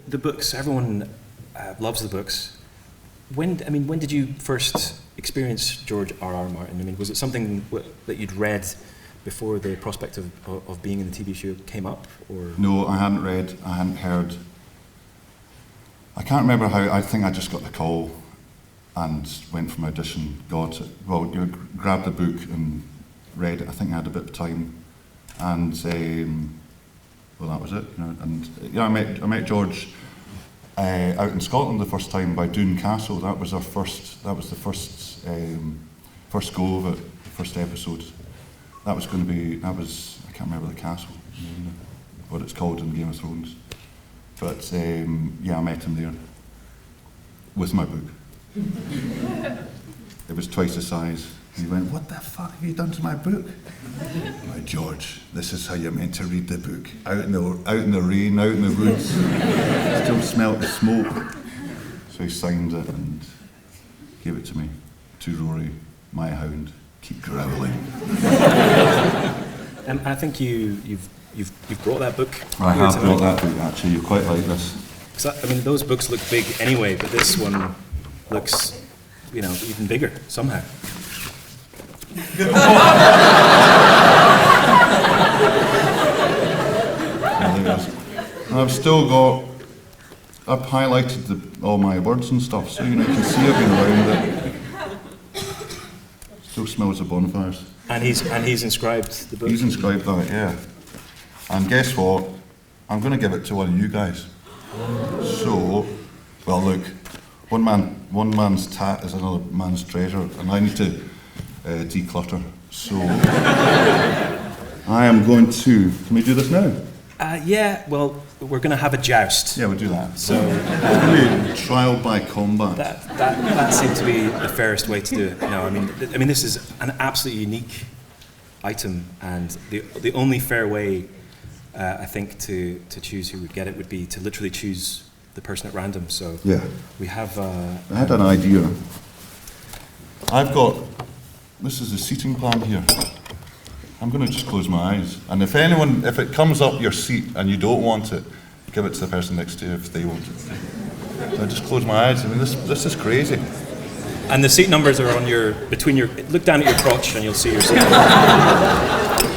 the books, everyone loves the books. When did you first experience George R.R. Martin? I mean, was it something that you'd read before the prospect of being in the TV show came up? Or No, I hadn't read, I hadn't heard. I can't remember how, I think I just got the call and went for my audition, grabbed the book and read it. I think I had a bit of time, and that was it. I met George out in Scotland the first time by Doon Castle. That was the first go of it, the first episode. I can't remember the castle, what it's called in Game of Thrones. But I met him there with my book. It was twice the size. He went, "What the fuck have you done to my book?" I'm like, "George, this is how you're meant to read the book. Out in the rain, out in the woods. Still smelt the smoke." So he signed it and gave it to me. To Rory, my hound, keep growling. And I think you've brought that book. I have brought that book, actually. You quite like this. Those books look big anyway, but this one looks, even bigger somehow. I've highlighted all my words and stuff, so you can see I've been around it. Still smells of bonfires. And he's inscribed the book? He's inscribed that, yeah. And guess what? I'm going to give it to one of you guys. So, well, look, one man's tat is another man's treasure, and I need to declutter. So, I am going to. Can we do this now? Well, we're going to have a joust. Yeah, we'll do that. So, trial by combat. That seemed to be the fairest way to do it. No, I mean, this is an absolutely unique item, and the only fair way, I think, to choose who would get it would be to literally choose the person at random. So yeah, we have. I had an idea. This is the seating plan here. I'm going to just close my eyes, and if it comes up your seat and you don't want it, give it to the person next to you if they want it. So I just close my eyes. I mean, this is crazy. And the seat numbers are look down at your crotch and you'll see your seat.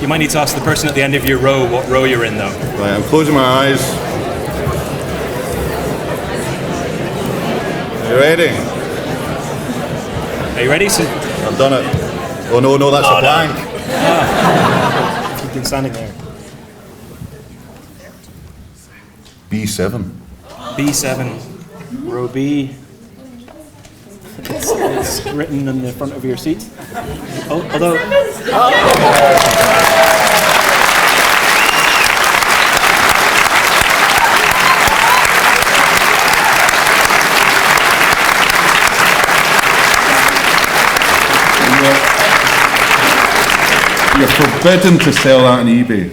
You might need to ask the person at the end of your row what row you're in, though. Right, I'm closing my eyes. Are you ready? Are you ready? I've done it. Oh no, that's a blank. No. You've been standing there. B7. B7. Row B. It's written on the front of your seat. Although. You're forbidden to sell that on eBay.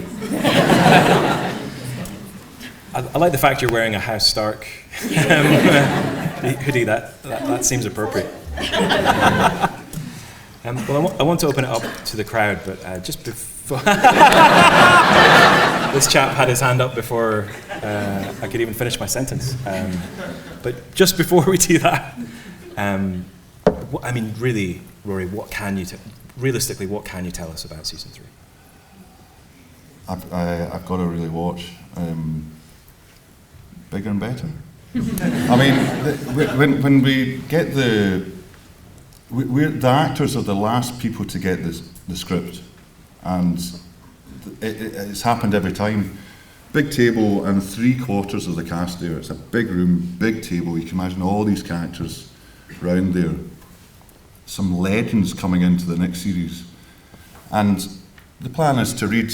I like the fact you're wearing a House Stark hoodie. That seems appropriate. Well, I want to open it up to the crowd, but just before this chap had his hand up before I could even finish my sentence. But just before we do that, really, Rory, realistically, what can you tell us about season 3? I've got to really watch. Bigger and better. I mean, when we get the actors are the last people to get the script, and it's happened every time. Big table and 3/4 of the cast there. It's a big room, big table. You can imagine all these characters around there. Some legends coming into the next series, and the plan is to read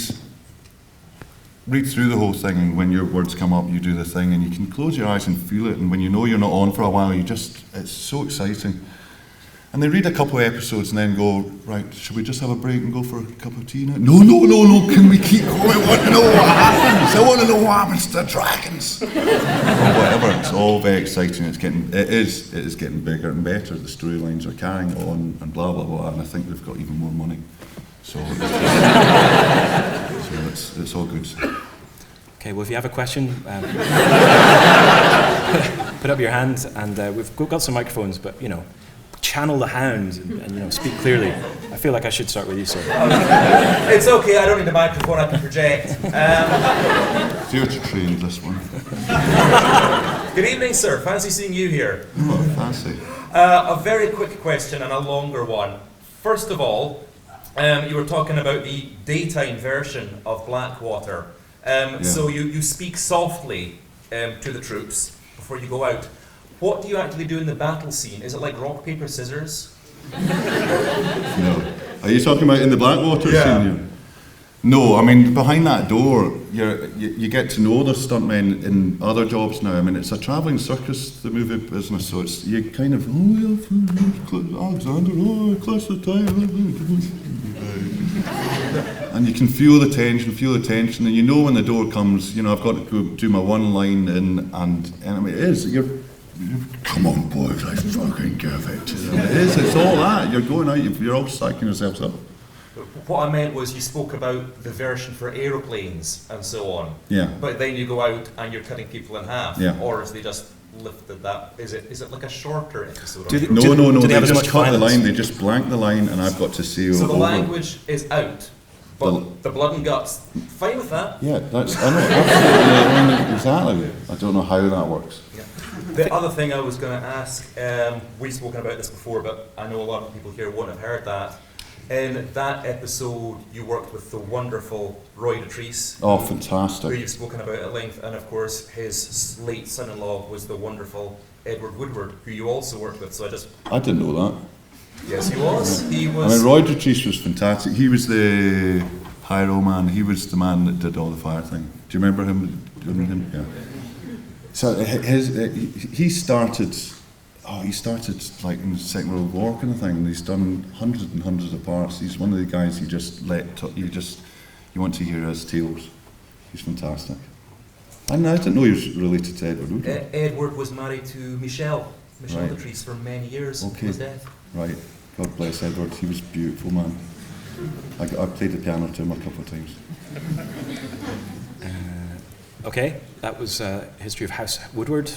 through the whole thing, and when your words come up, you do the thing, and you can close your eyes and feel it, and when you know you're not on for a while, it's so exciting. And they read a couple of episodes and then go, right, should we just have a break and go for a cup of tea now? No, can we keep going? I want to know what happens. I want to know what happens to the dragons. Or whatever, it's all very exciting. It is getting bigger and better. The storylines are carrying on and blah, blah, blah, and I think they've got even more money. So it's all good. Okay, well, if you have a question, put up your hand, and we've got some microphones, but, channel the Hound and speak clearly. I feel like I should start with you, sir. It's okay, I don't need a microphone, I can project. Theatre trained, this one. Good evening, sir. Fancy seeing you here. Oh, fancy. A very quick question and a longer one. First of all, you were talking about the daytime version of Blackwater. So you speak softly to the troops before you go out. What do you actually do in the battle scene? Is it like rock, paper, scissors? No. Are you talking about in the Blackwater Yeah. scene? No, I mean, behind that door, you get to know the stuntmen in other jobs now. I mean, it's a travelling circus, the movie business, so it's, you kind of, Alexander, class the time. And you can feel the tension, and you know when the door comes, I've got to go do my one line in, and I mean, it is, come on, boys, I fucking give it to them. It is, it's all that. You're going out, you're all psyching yourselves up. What I meant was you spoke about the version for aeroplanes and so on. Yeah. But then you go out and you're cutting people in half. Yeah. Or if they just lifted that, is it like a shorter episode? No, do they have as just much cut the violence? line, they just blank the line, and I've got to say So the over. language is out, but the blood and guts, fine with that. Yeah, I know, absolutely, I mean, exactly. I don't know how that works. Yeah. The other thing I was going to ask, we've spoken about this before, but I know a lot of people here won't have heard that. In that episode, you worked with the wonderful Roy Dotrice, Oh, who fantastic. you've spoken about at length, and of course his late son-in-law was the wonderful Edward Woodward, who you also worked with. So I didn't know that. yes, he was. He I was. mean, Roy Dotrice was fantastic. He was the pyro man. He was the man that did all the fire thing. Do you remember him doing him? Yeah. So he started. Oh, he started like in the Second World War kind of thing. And he's done hundreds and hundreds of parts. He's one of the guys you just you want to hear his tales. He's fantastic. And I didn't know he was related to Edward Woodward. Edward was married to Michelle Right. Dotrice for many years. Okay. Was dead. Right. God bless Edward. He was a beautiful man. I played the piano to him a couple of times. Okay, that was history of House Woodward.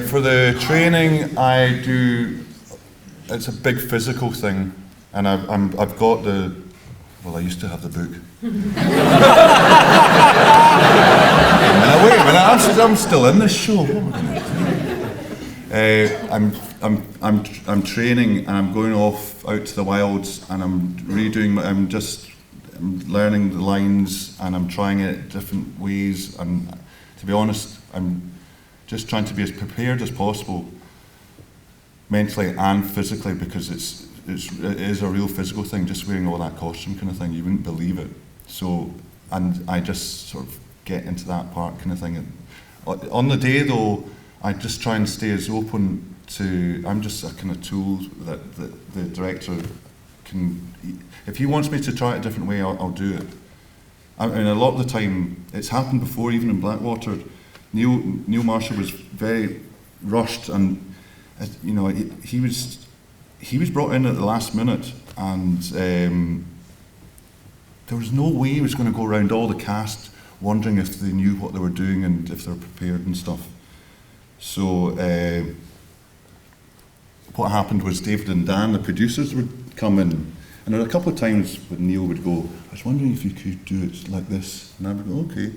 For the training, I do. It's a big physical thing, and I've got the. Well, I used to have the book. Wait a minute, I'm still in this show. What am I gonna do? I'm training, and I'm going off out to the wilds, and I'm redoing. I'm learning the lines, and I'm trying it different ways. And to be honest, I'm just trying to be as prepared as possible, mentally and physically, because it is a real physical thing, just wearing all that costume kind of thing. You wouldn't believe it. So, and I just sort of get into that part kind of thing. And on the day though, I just try and stay as open to, I'm just a kind of tool that the director can, if he wants me to try it a different way, I'll do it. I mean, a lot of the time, it's happened before, even in Blackwater. Neil Marshall was very rushed, and he was brought in at the last minute, and there was no way he was going to go around all the cast wondering if they knew what they were doing and if they were prepared and stuff. So what happened was David and Dan, the producers, would come in, and there were a couple of times when Neil would go, I was wondering if you could do it like this, and I would go, okay.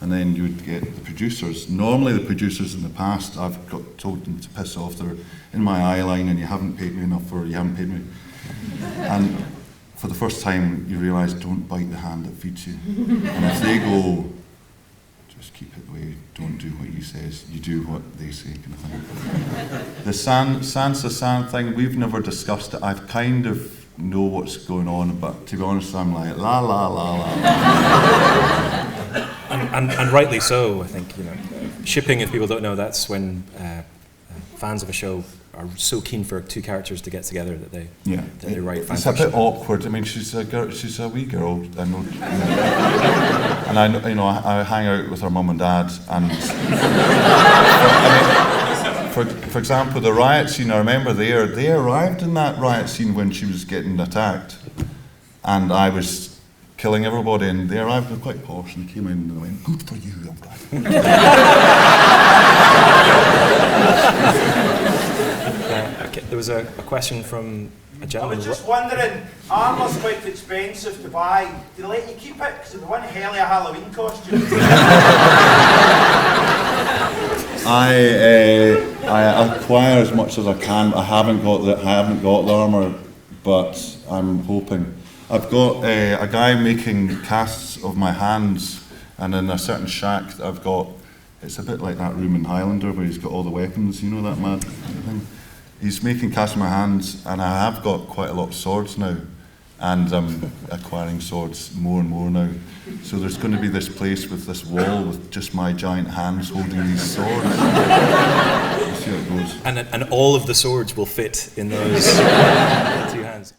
And then you would get the producers. Normally the producers in the past, I've got told them to piss off, they're in my eye line and you haven't paid me enough, or you haven't paid me. And for the first time you realise, don't bite the hand that feeds you. And if they go, just keep it away, don't do what he says, you do what they say, kind of thing. The Sansa San thing, we've never discussed it. I've kind of know what's going on, but to be honest, I'm like, la la la la. And rightly so, I think. Shipping, if people don't know, that's when fans of a show are so keen for two characters to get together that they write fan It's a fiction. bit awkward. I mean, she's a girl, she's a wee girl, I know, and I know, I hang out with her mum and dad, and for example, the riot scene. I remember they arrived in that riot scene when she was getting attacked, and I was killing everybody, and they arrived, they were quite posh, and they came in and they went, "Good for you, I'm glad." Okay, there was a question from a I gentleman. was just wondering, armour's quite expensive to buy. Do they let you keep it? Because it's one hell of a Halloween costume. I acquire as much as I can. I haven't got the armour, but I'm hoping. I've got a guy making casts of my hands, and in a certain shack that I've got, it's a bit like that room in Highlander where he's got all the weapons, you know, that mad thing. He's making casts of my hands, and I have got quite a lot of swords now, and I'm acquiring swords more and more now. So there's going to be this place with this wall with just my giant hands holding these swords. We'll see how it goes. And all of the swords will fit in those two hands.